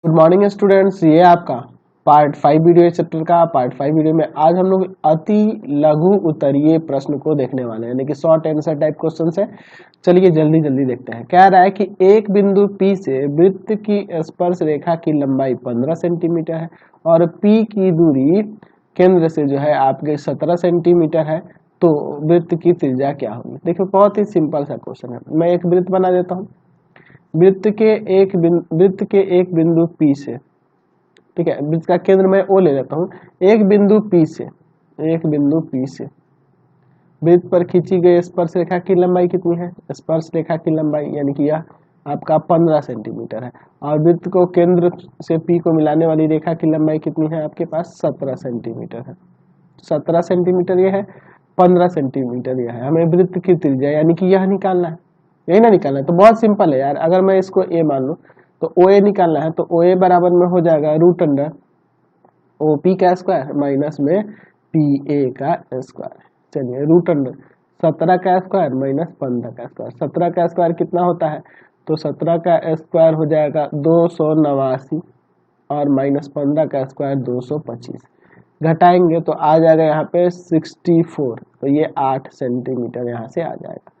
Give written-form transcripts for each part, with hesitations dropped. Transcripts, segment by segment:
Good morning students, ये आपका part 5 video इस चैप्टर का पार्ट 5 वीडियो में आज हम लोग अति लघु उत्तरीय प्रश्न को देखने वाले हैं, यानी कि शॉर्ट आंसर टाइप क्वेश्चन है। चलिए जल्दी जल्दी देखते हैं। कह रहा है कि एक बिंदु P से वृत्त की स्पर्श रेखा की लंबाई 15 सेंटीमीटर है और P की दूरी केंद्र से जो है आपके 17 सेंटीमीटर है, तो वृत्त की त्रिज्या क्या होगी। देखिए बहुत ही सिंपल सा क्वेश्चन है। मैं एक वृत्त बना देता हूँ। वृत्त के एक बिंदु P से, ठीक है, वृत्त का केंद्र मैं O ले लेता हूँ। एक बिंदु P से वृत्त पर खींची गई स्पर्श रेखा की लंबाई कितनी है। स्पर्श रेखा की लंबाई यानी कि यह आपका 15 सेंटीमीटर है और वृत्त को केंद्र से P को मिलाने वाली रेखा की लंबाई कितनी है, आपके पास 17 सेंटीमीटर है। 17 सेंटीमीटर ये है, 15 सेंटीमीटर यह है। हमें वृत्त की त्रिज्या यानी कि यह निकालना है, यही ना निकालना है। तो बहुत सिंपल है यार, अगर मैं इसको A मान लूं तो OA निकालना है, तो OA बराबर में हो जाएगा रूट अंडर OP का स्क्वायर माइनस में PA का स्क्वायर। चलिए रूट अंडर 17 का स्क्वायर माइनस 15 का स्क्वायर। 17 का स्क्वायर कितना होता है, तो 17 का स्क्वायर हो जाएगा 289 और माइनस 15 का स्क्वायर 225। घटाएंगे तो आ जाएगा यहाँ पे 64, तो ये 8 सेंटीमीटर यहाँ से आ जाएगा।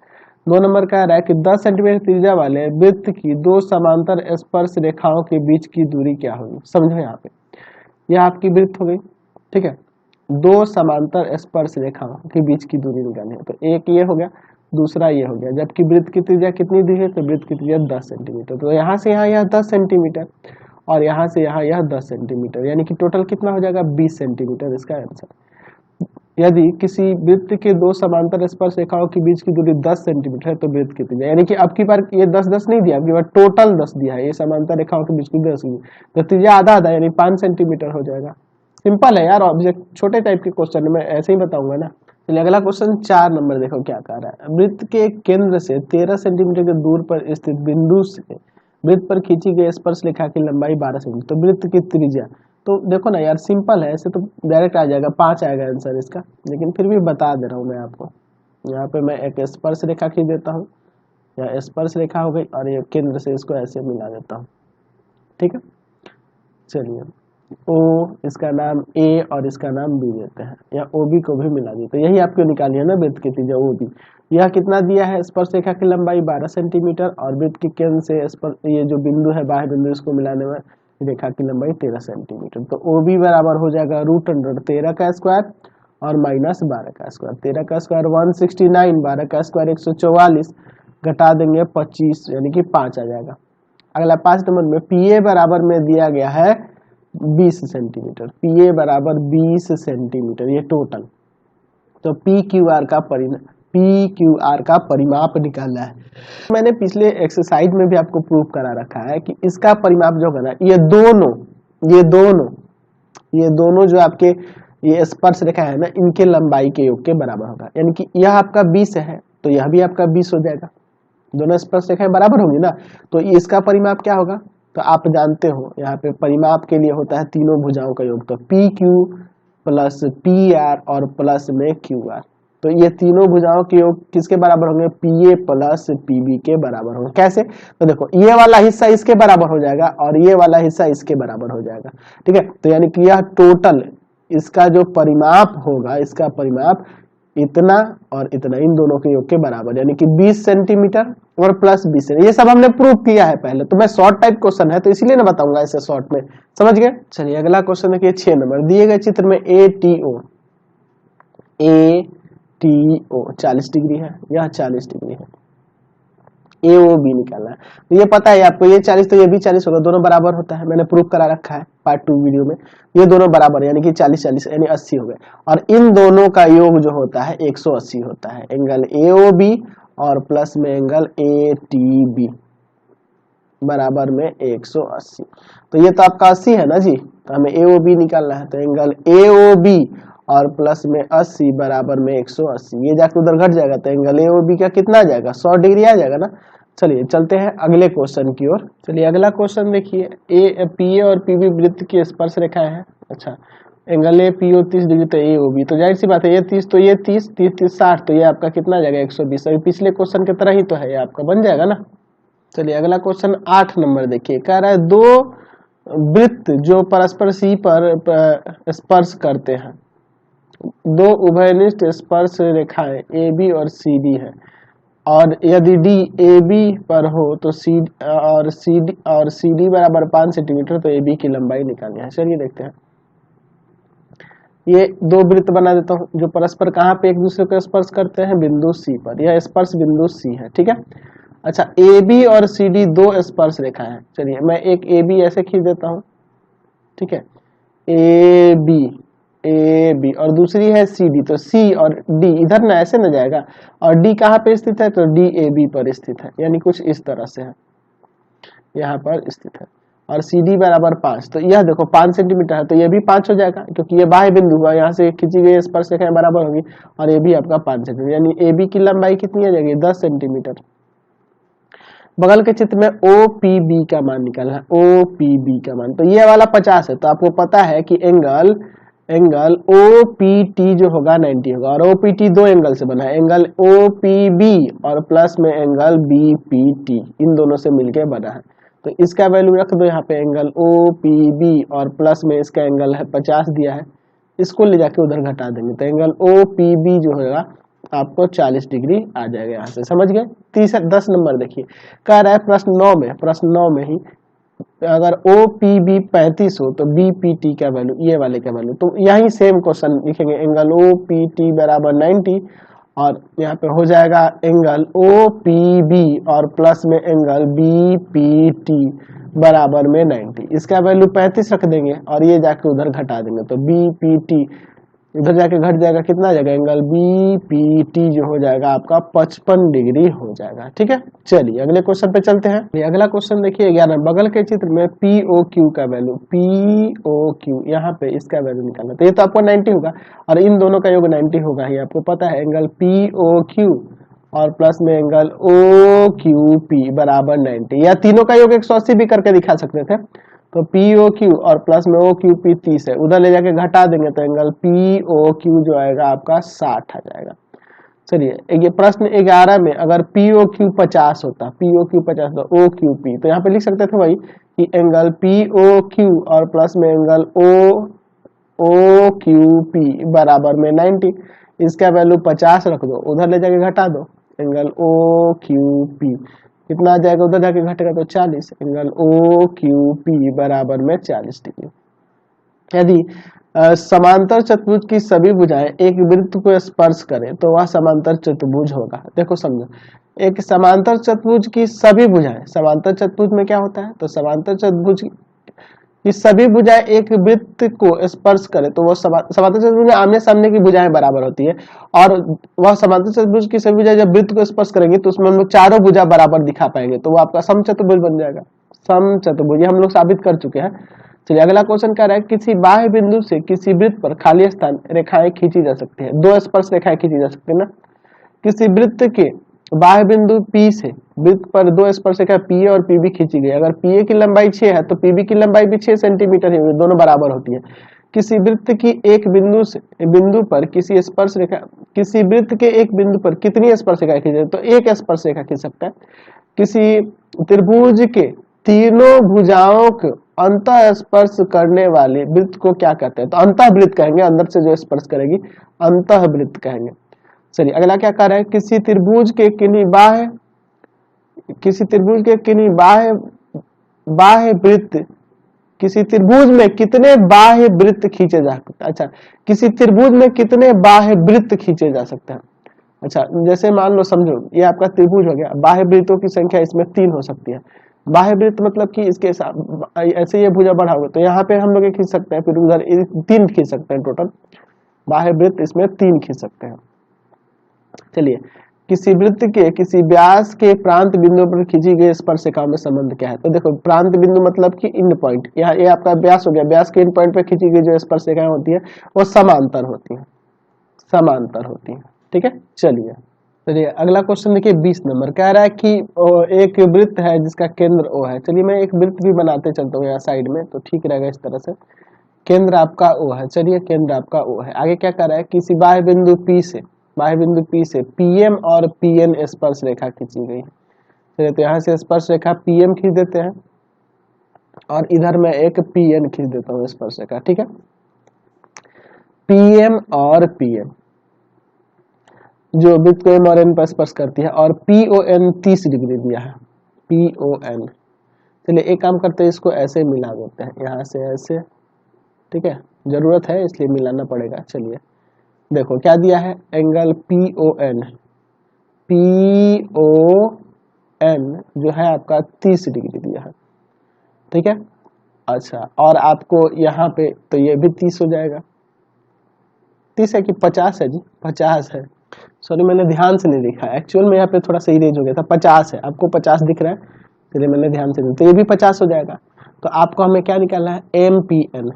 2 नंबर का रहा है कि 10 सेंटीमीटर त्रिज्या वाले वृत्त की दो समांतर स्पर्श रेखाओं के बीच की दूरी क्या होगी। समझो यहाँ पे यह आपकी वृत्त हो गई, ठीक है। दो समांतर स्पर्श रेखाओं के बीच की दूरी निकालनी है, तो एक ये हो गया, दूसरा ये हो गया। जबकि वृत्त की त्रिज्या कितनी दी है, तो वृत्त की त्रिज्या 10 सेंटीमीटर। तो यहाँ से यहाँ यह 10 सेंटीमीटर और यहाँ से यहाँ यह 10 सेंटीमीटर, यानी कि टोटल कितना हो जाएगा 20 सेंटीमीटर इसका आंसर। यदि किसी वृत्त के दो समांतर स्पर्श रेखाओं के बीच की दूरी 10 सेंटीमीटर है तो वृत्त की त्रिज्या, यानी कि अब की बार ये 10 नहीं दिया, अब की बार टोटल 10 दिया है। ये समांतर रेखाओं के बीच की 10 की, तो त्रिज्या आधा आधा यानी 5 सेंटीमीटर हो जाएगा। सिंपल है यार, ऑब्जेक्ट छोटे टाइप के क्वेश्चन में ऐसे ही बताऊंगा ना। चलिए अगला क्वेश्चन 4 नंबर देखो क्या कह रहा है। वृत्त के केंद्र से 13 सेंटीमीटर के दूर पर स्थित बिंदु से वृत्त पर खींची गई स्पर्श रेखा की लंबाई 12 सेंटीमीटर, तो वृत्त की त्रिज्या। तो देखो ना यार, सिंपल है, ऐसे तो डायरेक्ट आ जाएगा 5 आएगा आंसर इसका, लेकिन फिर भी बता दे रहा हूँ मैं आपको। यहाँ पे मैं एक स्पर्श रेखा खींच देता हूँ, या स्पर्श रेखा हो गई और ये केंद्र से इसको ऐसे मिला देता हूँ, ठीक है। चलिए O इसका नाम A और इसका नाम B देते हैं, या OB को भी मिला देते हैं। यही आपको निकाली है ना वृत्त की त्रिज्या OB। यह कितना दिया है, स्पर्श रेखा की लंबाई 12 सेंटीमीटर और वृत्त के केंद्र से ये जो बिंदु है बाह्य बिंदु, इसको मिलाने में रेखा की लंबाई 13 सेंटीमीटर। तो OB बराबर हो जाएगा रूट अंडर 13 का स्क्वायर और माइनस 12 का स्क्वायर। 13 का स्क्वायर 169, 12 का स्क्वायर 144, घटा देंगे 25 यानी कि 5 आ जाएगा। अगला 5 नंबर में PA बराबर में दिया गया है 20 सेंटीमीटर। PA बराबर 20 सेंटीमीटर ये टोटल। तो PQR का परिमाप निकालना है। मैंने पिछले एक्सरसाइज में भी आपको प्रूव करा रखा है कि इसका परिमाप जो है ना, ये दोनों जो आपके ये स्पर्श रेखा है ना, इनके लंबाई के योग के बराबर होगा। यानी कि यह आपका 20 है तो यह भी आपका 20 हो जाएगा। दोनों स्पर्श रेखाएं बराबर होंगी ना, तो इसका परिमाप क्या होगा, तो आप जानते हो यहाँ पे परिमाप के लिए होता है तीनों भुजाओं का योग। तो PQ प्लस PR और प्लस में QR, तो ये तीनों भुजाओं के योग किसके बराबर होंगे, PA प्लस PB के बराबर होंगे। कैसे, तो देखो ये वाला हिस्सा इसके बराबर हो जाएगा और ये वाला हिस्सा इसके बराबर हो जाएगा, ठीक है। तो यानी कि यह टोटल इसका जो परिमाप होगा, इसका परिमाप इतना और इतना इन दोनों के योग के बराबर, यानी कि 20 सेंटीमीटर और प्लस 20। ये सब हमने प्रूव किया है पहले, तो मैं शॉर्ट टाइप क्वेश्चन है तो इसीलिए ना बताऊंगा ऐसे शॉर्ट में, समझ गए। चलिए अगला क्वेश्चन देखिए 6 नंबर। दिए गए चित्र में ATO 40 डिग्री है, यह 40 डिग्री है। AOB निकालना है, तो ये पता है आपको, ये 40 तो ये भी 40 होगा, दोनों बराबर होता है, मैंने प्रूव करा रखा है पार्ट 2 वीडियो में। ये दोनों बराबर यानी कि 40 यानी 80 हो गए, और इन दोनों का योग जो होता है 180 होता है। एंगल AOB और प्लस में एंगल ATB बराबर में 180। तो ये तो आपका 80 है ना जी, तो हमें AOB निकालना है। तो एंगल AOB और प्लस में 80 बराबर में 180, ये जाकर उधर घट जाएगा, तो एंगल AOB का कितना आ जाएगा, 100 डिग्री आ जाएगा ना। चलिए चलते हैं अगले क्वेश्चन की ओर। चलिए अगला क्वेश्चन देखिए, PA और PB वृत्त की स्पर्श रेखाएं हैं। अच्छा, एंगल APO 30 डिग्री, तो AOB, तो जाहिर सी बात है ये 30 तो ये 30, 30 30 60, तो ये आपका कितना आ जाएगा 120। अभी पिछले क्वेश्चन की तरह ही तो है, ये आपका बन जाएगा ना। चलिए अगला क्वेश्चन 8 नंबर देखिए। कह रहा है दो वृत्त जो परस्पर सी पर स्पर्श करते हैं, दो उभयनिष्ठ स्पर्श रेखाएं ए बी और सी डी है, और यदि डी ए बी पर हो तो सी डी बराबर 5 सेंटीमीटर, तो ए बी की लंबाई निकालनी है। चलिए देखते हैं। ये दो वृत्त बना देता हूँ जो परस्पर कहाँ पे एक दूसरे को स्पर्श करते हैं, बिंदु सी पर। यह स्पर्श बिंदु सी है, ठीक है। अच्छा, ए बी और सी डी दो स्पर्श रेखा है। चलिए मैं एक ए बी ऐसे खींच देता हूँ, ठीक है, ए बी और दूसरी है सी डी, तो सी और डी इधर ना ऐसे न जाएगा, और डी कहाँ पे स्थित है, तो डी ए बी पर स्थित है, यानी कुछ इस तरह से है, यहाँ पर स्थित है। और सी डी बराबर 5, तो यह देखो 5 सेंटीमीटर है, तो यह भी 5 हो जाएगा क्योंकि ये बाह्य बिंदु हुआ, यहाँ से खींची गई स्पर्श रेखाएं बराबर होगी, और ये भी आपका 5 सेंटीमीटर, यानी ए बी की लंबाई कितनी आ जाएगी, 10 सेंटीमीटर। बगल के चित्र में OPB का मान निकालना है, OPB का मान, तो ये वाला 50 है, तो आपको पता है कि एंगल OPT जो होगा 90 होगा, और OPT दो एंगल से बना है, एंगल OPB और प्लस में एंगल BPT, इन दोनों से मिलके बना है। तो इसका वैल्यू रख दो यहाँ पे, एंगल OPB और प्लस में इसका एंगल है 50 दिया है, इसको ले जाके उधर घटा देंगे, तो एंगल OPB जो होगा आपको 40 डिग्री आ जाएगा। यहाँ से समझ गए। 10 नंबर देखिए, कह रहा है प्रश्न 9 में ही अगर OPB 35 हो तो BPT का वैल्यू, ये वाले का वैल्यू, तो यही सेम क्वेश्चन लिखेंगे, एंगल OPT बराबर 90, और यहाँ पे हो जाएगा एंगल OPB और प्लस में एंगल BPT बराबर में 90, इसका वैल्यू 35 रख देंगे और ये जाके उधर घटा देंगे, तो BPT इधर जाके घट जाएगा, कितना आ जाएगा, एंगल BPT जो हो जाएगा आपका 55 डिग्री हो जाएगा, ठीक है। चलिए अगले क्वेश्चन पे चलते हैं। अगला क्वेश्चन देखिए 11, बगल के चित्र में POQ का वैल्यू, POQ यहाँ पे इसका वैल्यू निकालना, तो ये तो आपको 90 होगा, और इन दोनों का योग 90 होगा ही, आपको पता है, एंगल POQ और प्लस में एंगल OQP बराबर 90, या तीनों का योग 180 भी करके दिखा सकते थे, तो POQ और प्लस में OQP 30 है, उधर ले जाके घटा देंगे तो एंगल POQ जो आएगा आपका 60 आ जाएगा। चलिए ये प्रश्न 11 में अगर POQ 50 होता, POQ 50 तो OQP, तो यहाँ पे लिख सकते थे भाई कि एंगल POQ और प्लस में एंगल OQP बराबर में 90, इसका वैल्यू 50 रख दो, उधर ले जाके घटा दो, एंगल OQP कितना आ जाएगा, उधर जाके घटेगा तो 40, एंगल OQP बराबर में 40 डिग्री। यदि समांतर चतुर्भुज की सभी भुजाएं एक वृत्त को स्पर्श करें तो वह समांतर चतुर्भुज होगा। देखो समझो, एक समांतर चतुर्भुज की सभी भुजाएं, समांतर चतुर्भुज में क्या होता है, तो समांतर चतुर्भुज की सभी भुजाएं एक वृत्त को स्पर्श करें तो वह समांतर चतुर्भुज में आमने सामने की भुजाएं बराबर होती है, और वह समांतर चतुर्भुज की सभी भुजाएं जब वृत्त को स्पर्श करेंगे तो उसमें हम लोग चारों भुजा बराबर दिखा पाएंगे, तो वो आपका समचतुर्भुज बन जाएगा, समचतुर्भुज, ये हम लोग साबित कर चुके हैं। चलिए अगला क्वेश्चन कह रहा है, किसी बाह्य बिंदु से किसी वृत्त पर खाली स्थान रेखाएं खींची जा सकती है, दो स्पर्श रेखाएं खींची जा सकती है ना। किसी वृत्त के बाह्य बिंदु P से वृत्त पर दो स्पर्श रेखा PA और PB खींची गई, अगर PA की लंबाई 6 है तो PB की लंबाई भी 6 सेंटीमीटर है, दोनों बराबर होती है। किसी वृत्त की एक बिंदु पर किसी स्पर्श रेखा, किसी वृत्त के एक बिंदु पर कितनी स्पर्श रेखा खींची, तो एक स्पर्श रेखा खींच सकता है। किसी त्रिभुज के तीनों भुजाओं को अंतः स्पर्श करने वाले वृत्त को क्या कहते हैं, तो अंतः वृत्त कहेंगे, अंदर से जो स्पर्श करेगी अंतः वृत्त कहेंगे। चलिए अगला क्या कर रहा है, किसी त्रिभुज के किन्हीं बाह्य वृत्त, किसी त्रिभुज में कितने बाह्य वृत्त खींचे जा सकते हैं। अच्छा, किसी त्रिभुज में कितने बाह्य वृत्त खींचे जा सकते हैं। अच्छा, जैसे मान लो, समझो ये आपका त्रिभुज हो गया, बाह्य वृत्तों की संख्या इसमें 3 हो सकती है। बाह्य वृत्त मतलब कि इसके साथ ऐसे ये भुजा बढ़ाओगे तो यहाँ पे हम लोग खींच सकते हैं, फिर उधर 3 खींच सकते हैं, टोटल बाह्य वृत्त इसमें 3 खींच सकते हैं। चलिए, किसी वृत्त के किसी व्यास के प्रांत बिंदु पर खींची गई स्पर्श रेखाओं में संबंध क्या है, तो देखो प्रांत बिंदु मतलब कि एंड पॉइंट, यहाँ ये आपका व्यास हो गया, व्यास के एंड पॉइंट पे खींची गई जो स्पर्श रेखाएं होती है वो समांतर होती है, ठीक है। चलिए अगला क्वेश्चन देखिए 20 नंबर, कह रहा है कि एक वृत्त है जिसका केंद्र O है। चलिए मैं एक वृत्त भी बनाते चलता हूँ यहाँ साइड में, तो ठीक रहेगा इस तरह से, केंद्र आपका O है। चलिए केंद्र आपका O है, आगे क्या कर रहा है, किसी बाह्य बिंदु P से PM और PN स्पर्श रेखा खींची गई है। चलिए तो यहाँ से स्पर्श रेखा PM खींच देते हैं, और इधर मैं एक पीएन खींच देता हूँ स्पर्श रेखा, ठीक है। पीएम और पीएन जो वृत्त को एम और एन पर स्पर्श करती है, और पीओएन 30 डिग्री दिया है, पीओएन। चलिए एक काम करते हैं, इसको ऐसे मिला देते हैं, यहाँ से ऐसे, ठीक है, जरूरत है इसलिए मिलाना पड़ेगा। चलिए देखो क्या दिया है, एंगल पीओएन, पीओएन जो है आपका 30 डिग्री दिया है, ठीक है। अच्छा, और आपको यहाँ पे तो ये भी 30 हो जाएगा, 30 है कि 50 है जी, 50 है, सॉरी मैंने ध्यान से नहीं देखा, एक्चुअल में यहाँ पे थोड़ा सा इरेज हो गया था, 50 है, आपको 50 दिख रहा है, चलिए मैंने ध्यान से नहीं, तो ये भी 50 हो जाएगा। तो आपको हमें क्या निकालना है, M P N,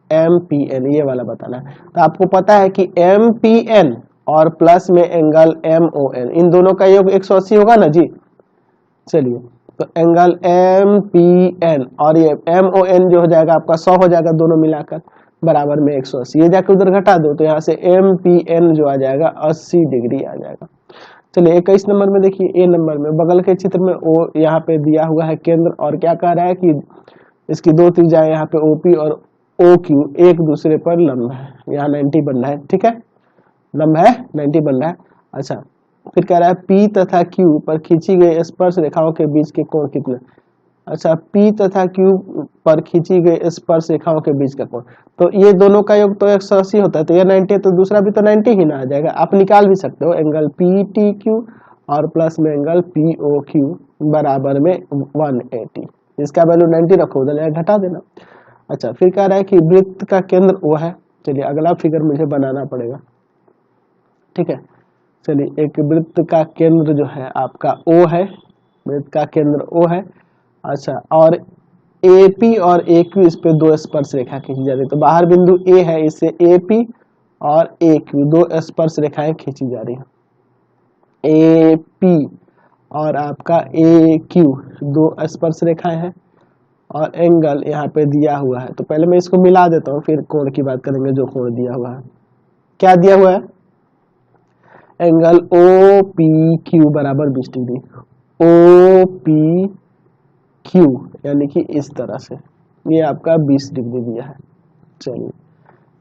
M P N ये वाला बताना है। तो आपको पता है कि एम पी एन और प्लस में एंगल एम ओ एन, इन दोनों का योग 180 होगा ना जी। चलिए तो एंगल एम पी एन और ये एम ओ एन जो हो जाएगा आपका 100 हो जाएगा, दोनों मिलाकर बराबर में 180, ये जाके उधर घटा दो तो यहाँ से एम पी एन जो आ जाएगा 80 डिग्री आ जाएगा। चलिए 21 नंबर में देखिए, ए नंबर में बगल के चित्र में ओ यहाँ पे दिया हुआ है केंद्र, और क्या कह रहा है कि इसकी दो त्रिज्याएं यहाँ पे ओपी और ओ क्यू एक दूसरे पर लंब है, यहाँ 90 बन रहा है, ठीक है, लंब है 90 बन रहा है। अच्छा फिर कह रहा है पी तथा क्यू पर खींची गई स्पर्श रेखाओं के बीच के कोण कितने। अच्छा पी तथा क्यू पर खींची गई स्पर्श रेखाओं के बीच का कोण, तो ये दोनों का योग तो 180 होता है, तो ये 90 है, तो दूसरा भी तो 90 ही ना आ जाएगा। आप निकाल भी सकते हो एंगल पी टी क्यू और प्लस में एंगल पी ओ क्यू बराबर में 180, इसका वैल्यू 90 रखो, उधर घटा देना। अच्छा फिर कह रहा है कि वृत्त का केंद्र ओ है, चलिए अगला फिगर मुझे बनाना पड़ेगा, ठीक है। चलिए एक वृत्त का केंद्र जो है आपका ओ है, वृत्त का केंद्र ओ है। अच्छा और AP और AQ इस पे दो स्पर्श रेखा खींची जा रही है, तो बाहर बिंदु A है, इससे AP और AQ दो स्पर्श रेखाएं खींची जा रही है, AP और आपका AQ दो स्पर्श रेखाएं हैं, और एंगल यहाँ पे दिया हुआ है। तो पहले मैं इसको मिला देता हूँ, फिर कोण की बात करेंगे। जो कोण दिया हुआ है, क्या दिया हुआ है, एंगल OPQ बराबर 20 डिग्री, OPQ यानी कि इस तरह से, ये आपका 20 डिग्री दिया है। चलिए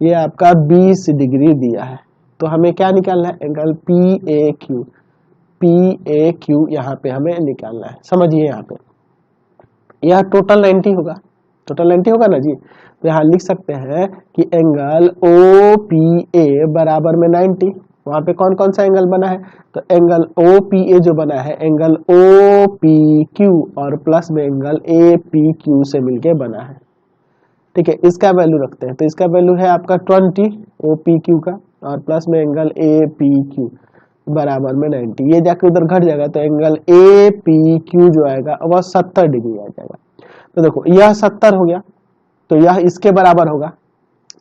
ये आपका 20 डिग्री दिया है, तो हमें क्या निकालना है, एंगल PAQ, PAQ यहाँ पे हमें निकालना है। समझिए यहाँ पे यह टोटल 90 होगा, टोटल 90 होगा ना जी। तो यहाँ लिख सकते हैं कि एंगल OPA बराबर में 90, वहां पे कौन कौन सा एंगल बना है, तो एंगल OPA जो बना है एंगल OPQ और प्लस में एंगल APQ से मिलके बना है, ठीक है। इसका वैल्यू रखते हैं, तो इसका वैल्यू है आपका 20 OPQ का, और प्लस में एंगल APQ बराबर में 90, ये जाके उधर घट जाएगा, तो एंगल APQ जो आएगा वह 70 डिग्री आ जाएगा। तो देखो यह 70 हो गया, तो यह इसके बराबर होगा,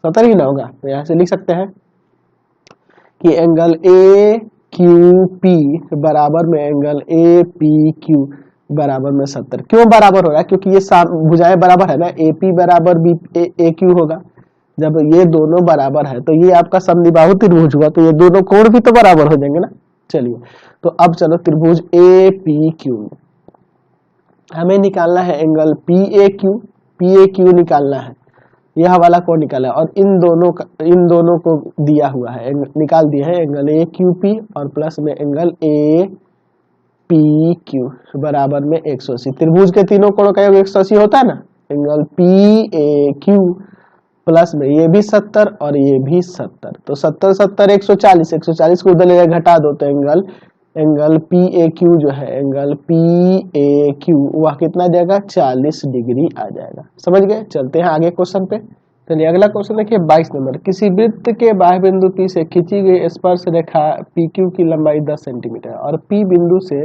70 ही ना होगा, तो यहाँ से लिख सकते हैं कि एंगल AQP बराबर में एंगल APQ बराबर में 70। क्यों बराबर हो रहा है, क्योंकि ये भुजाएं बराबर है ना, AP बराबर AQ होगा। जब ये दोनों बराबर है तो ये आपका समद्विबाहु त्रिभुज हुआ, तो ये दोनों कोण भी तो बराबर हो जाएंगे ना। चलिए तो अब चलो त्रिभुज APQ में हमें निकालना है एंगल PAQ निकालना है, यह वाला कोण निकाला है, और इन दोनों को दिया हुआ है, निकाल दिया है एंगल AQP और प्लस में एंगल APQ बराबर में 180। त्रिभुज के तीनों कोणों का योग 180 होता है ना, एंगल PAQ प्लस में ये भी 70 और ये भी 70, तो 70 70 140, 140 को उधर ले घटा दो, तो एंगल PAQ जो है एंगल PAQ वह कितना जाएगा, 40 डिग्री आ जाएगा। समझ गए। चलते हैं आगे क्वेश्चन पे। चलिए अगला क्वेश्चन देखिए 22 नंबर, किसी वृत्त के बाह्य बिंदु P से खींची गई स्पर्श रेखा PQ की लंबाई 10 सेंटीमीटर और P बिंदु से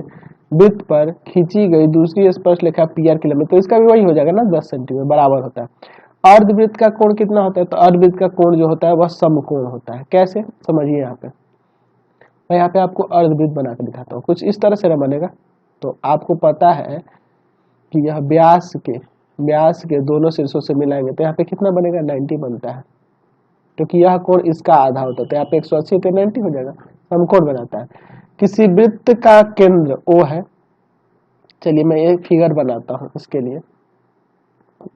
वृत्त पर खींची गई दूसरी स्पर्श रेखा PR की लंबाई, तो इसका भी वही हो जाएगा ना, 10 सेंटीमीटर बराबर होता है। अर्धवृत्त का कोण कितना होता है, तो अर्धवृत्त का कोण जो होता है वह समकोण होता है। कैसे, समझिए यहाँ पे मैं यहाँ पे आपको अर्धवृत्त बना के दिखाता हूँ, कुछ इस तरह से ना बनेगा। तो आपको पता है कि यह व्यास के दोनों शीर्षों से मिलाएंगे तो यहाँ पे कितना बनेगा, 90 बनता है, क्योंकि यह कोण इसका आधा होता है, तो यहाँ पे 180 तो 90 हो जाएगा, समकोण बनाता है। किसी वृत्त का केंद्र O है, चलिए मैं एक फिगर बनाता हूँ इसके लिए,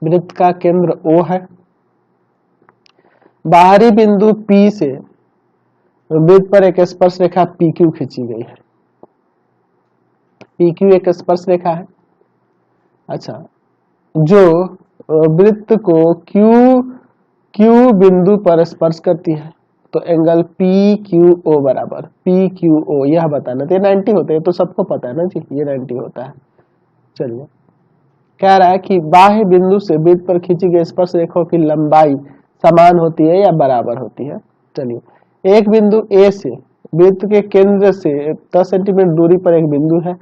वृत्त का केंद्र O है, बाहरी बिंदु P से वृत्त पर एक स्पर्श रेखा PQ खींची गई है। PQ एक स्पर्श रेखा है, अच्छा, जो वृत्त को Q बिंदु पर स्पर्श करती है। तो एंगल PQO बराबर PQO यह बताना, तो ये 90 होते हैं, तो सबको पता है ना जी, ये 90 होता है। चलिए, कह रहा है कि बाह्य बिंदु से वृत्त पर खींची गई स्पर्श रेखाओं की लंबाई समान होती है या बराबर होती है। चलिए, एक बिंदु A से वृत्त के केंद्र से 10 सेंटीमीटर दूरी पर एक बिंदु है,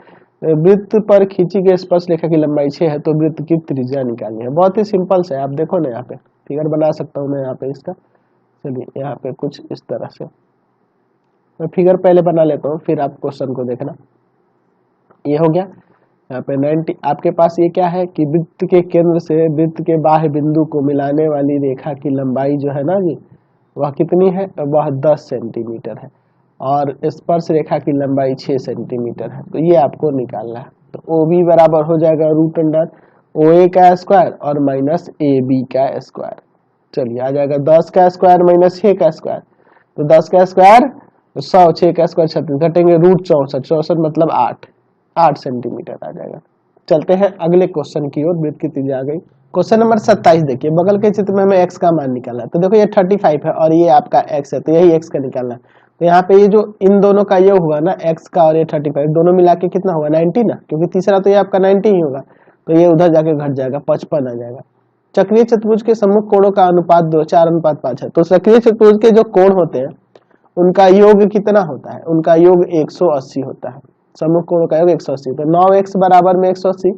वृत्त पर खींची गई स्पर्श रेखा की लंबाई 6 है, तो वृत्त की त्रिज्या निकालनी है। बहुत ही सिंपल से, आप देखो ना, यहाँ पे फिगर बना सकता हूँ मैं यहाँ पे इसका। चलिए, यहाँ पे कुछ इस तरह से मैं फिगर पहले बना लेता हूँ, फिर आप क्वेश्चन को देखना। ये हो गया, यहाँ पे 90 आपके पास ये क्या है कि वृत्त के केंद्र से वृत्त के बाह्य बिंदु को मिलाने वाली रेखा की लंबाई जो है ना जी, वह कितनी है, वह 10 सेंटीमीटर है, और स्पर्श रेखा की लंबाई 6 सेंटीमीटर है। तो ये आपको निकालना है। तो OB बराबर हो जाएगा √OA का स्क्वायर और माइनस AB का स्क्वायर। चलिए, आ जाएगा 10 का स्क्वायर माइनस 6 का स्क्वायर, तो 10 का स्क्वायर 100, 6 का स्क्वायर 36, घटेंगे √64, 64 मतलब 8 सेंटीमीटर आ जाएगा। चलते हैं अगले क्वेश्चन की ओर। वृत्त की त्रिज्या आ गई। क्वेश्चन नंबर 27 देखिए, बगल के चित्र में हमें x का मान निकालना है। तो देखो, ये 35 है और ये आपका x है, तो यही x का निकालना है। तो यहाँ पे ये जो इन दोनों का ये हुआ ना, x का और ये 35, दोनों मिला के कितना होगा, 90 ना, क्योंकि तीसरा तो ये आपका 90 ही होगा, तो ये उधर जाके घट जाएगा, 55 आ जाएगा। चक्रीय चतुर्भुज के सम्मुख कोणों का अनुपात 4:5 है। तो चक्रीय चतुर्भुज के जो कोण होते हैं उनका योग कितना होता है, उनका योग 180 होता है। सम्मुख कोणों का योग 180, तो 9x बराबर में 180,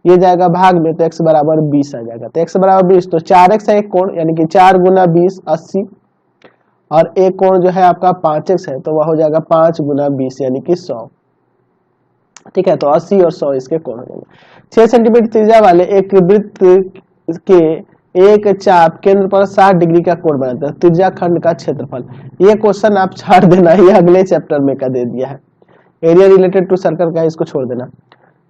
ये जाएगा भाग में, तो x बराबर 20 आ जाएगा। तो x बराबर 20, तो 4x है एक कोण, यानी कि 4 गुना 20 80, और एक कोण जो है आपका 5x है, तो वह हो जाएगा 5 गुना 20 यानी कि 100। ठीक है, तो 80 और 100 इसके कोण हो जाएंगे। 6 सेंटीमीटर त्रिज्या वाले एक वृत्त के एक चाप केंद्र पर 60 डिग्री का कोण बनाता है, त्रिज्या खंड का क्षेत्रफल। ये क्वेश्चन आप छाड़ देना, ये अगले चैप्टर में का दे दिया है। एरिया रिलेटेड टू सर्कल का है, इसको छोड़ देना,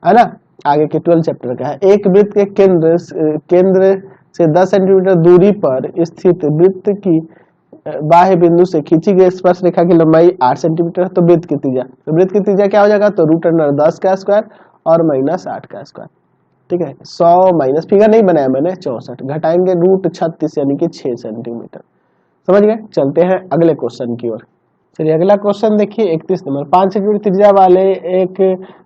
है ना, आगे के 12 चैप्टर का है। एक वृत्त के केंद्र से 10 सेंटीमीटर दूरी पर स्थित वृत्त की बाह्य बिंदु से खींची गई स्पर्श रेखा की लंबाई 8 सेंटीमीटर है। तो वृत्त की त्रिज्या, तो वृत्त की त्रिज्या क्या हो जाएगा, तो √10 का स्क्वायर और माइनस 8 का स्क्वायर। ठीक है, 100 माइनस, फिगर नहीं बनाया मैंने, 64 घटाएंगे √36 यानी कि 6 सेंटीमीटर। समझ गए। चलते हैं अगले क्वेश्चन की ओर। चलिए, अगला क्वेश्चन देखिए 31 नंबर। 5 सेंटीमीटर त्रिज्या वाले एक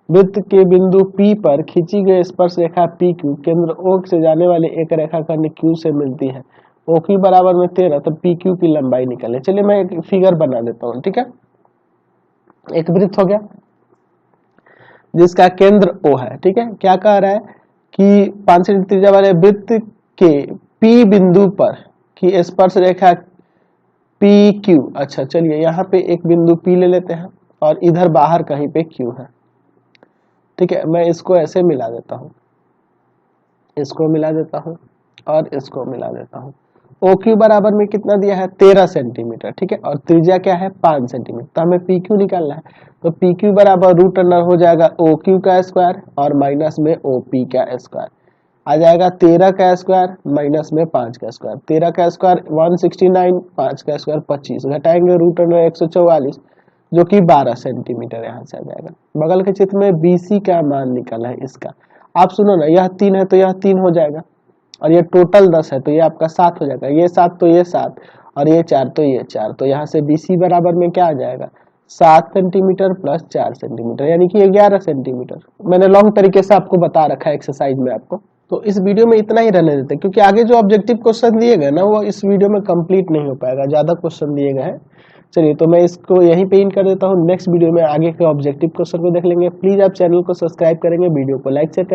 वृत्त के बिंदु P पर खींची गई स्पर्श रेखा PQ केंद्र O से जाने वाले एक रेखाखंड Q से मिलती है। OQ बराबर में 13, तो PQ की लंबाई निकाले। चलिए, मैं एक फिगर बना देता हूँ। ठीक है, एक वृत्त हो गया जिसका केंद्र O है। ठीक है, क्या कह रहा है कि 5 सेंटीमीटर त्रिज्या वाले वृत्त के P बिंदु पर की स्पर्श रेखा PQ। अच्छा, चलिए, यहाँ पे एक बिंदु P ले लेते हैं और इधर बाहर कहीं पे Q है। ठीक है, मैं इसको ऐसे मिला देता हूँ, इसको मिला देता हूँ और इसको मिला देता हूँ। OQ बराबर में कितना दिया है, 13 सेंटीमीटर। ठीक है, और त्रिज्या क्या है, 5 सेंटीमीटर। तो हमें PQ निकालना है, तो PQ बराबर √अंडर हो जाएगा OQ का स्क्वायर और माइनस में OP का स्क्वायर आ जाएगा। 13 का स्क्वायर माइनस में 5 का स्क्वायर, 13 का स्क्वायर 169, 5 का स्क्वायर 25, घटाएंगे √अंडर 144 जो कि 12 सेंटीमीटर यहाँ से आ जाएगा। बगल के चित्र में BC का मान निकला है इसका। आप सुनो ना, यह 3 है तो यह 3 हो जाएगा, और ये टोटल 10 है तो ये आपका 7 हो जाएगा, ये 7 तो ये 7, और ये 4 तो ये 4, तो यहाँ से BC बराबर में क्या आ जाएगा, 7 सेंटीमीटर प्लस 4 सेंटीमीटर यानी कि 11 सेंटीमीटर। मैंने लॉन्ग तरीके से आपको बता रखा है एक्सरसाइज में आपको। तो इस वीडियो में इतना ही रहने देते हैं, क्योंकि आगे जो ऑब्जेक्टिव क्वेश्चन दिए गए ना, वो इस वीडियो में कंप्लीट नहीं हो पाएगा, ज्यादा क्वेश्चन दिए गए हैं। चलिए, तो मैं इसको यहीं पे इन कर देता हूँ। नेक्स्ट वीडियो में आगे के ऑब्जेक्टिव क्वेश्चन को देख लेंगे। प्लीज आप चैनल को सब्सक्राइब करेंगे, वीडियो को लाइक शेयर करेंगे।